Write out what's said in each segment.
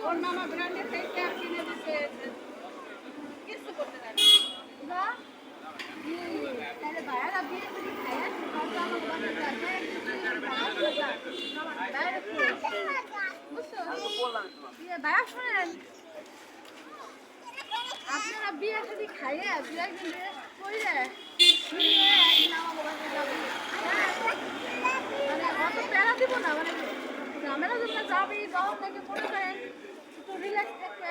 ওর মামা ব্র্যান্ডের থেকে ক্যাপ কিনে দিচ্ছে কিছু করতে পারে না তাহলে ভাইয়ারা বিয়ে করে খায় তারপর আমাকে ভাইয়া শোনেন আপনারা বিয়ে সাথে খাইয়ে দু একদিন রেস্ট করে মানে অত প্যারা দিব না মানে ঝামেলা জন্য যাবি গরম থেকে মনে করেন একটু রিল্যাক্স থাকতে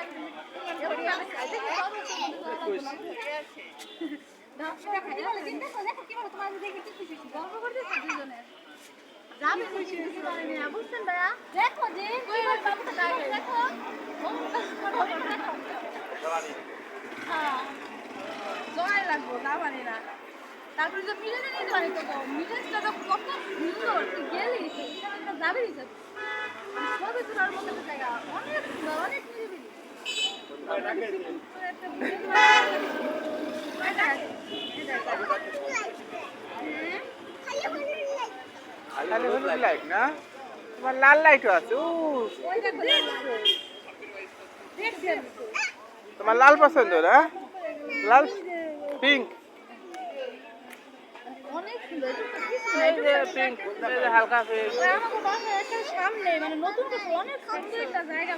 বুঝছেন ভাইয়া দেখো যে দেখো হ্যাঁ জয় লাগবো না পারি না তারপরে যে মিলেজে নিতে পারি তো মিলেজটা তো কত সুন্দর তুই গেলি সেখানে যাবি ছবি তোলার মতো একটা জায়গা অনেক সুন্দর অনেক তোমার লাল লাইটও আছে তোমার লাল পছন্দ না লাল পিঙ্ক পিঙ্ক হালকা সামনে মানে নতুন অনেক সুন্দর একটা জায়গা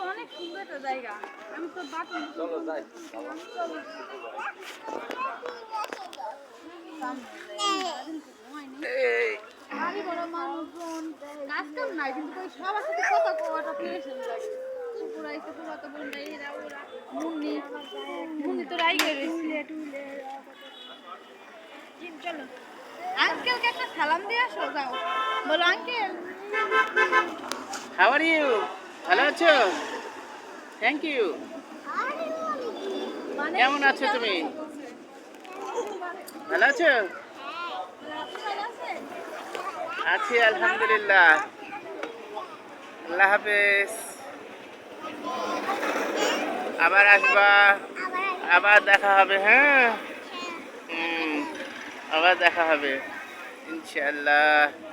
অনেক সুন্দর একটা জায়গা আমি তো মানুষজন কাজ কাম নাই কিন্তু সবার সাথে কথা কওয়াটা পেরেছেন লাগে পুরাইছে পুরাতো বোনটা এরা ওরা মুন্নি তো রাই করে সিলেট উলে চলো আঙ্কেলকে একটা সালাম দিয়ে আসো যাও বলো আঙ্কেল হাউ আর ইউ ভালো আছো থ্যাংক ইউ কেমন আছো তুমি ভালো আছো আছি আলহামদুলিল্লাহ আল্লাহ হাফেজ আবার আসবা আবার দেখা হবে হ্যাঁ আবার দেখা হবে ইনশাআল্লাহ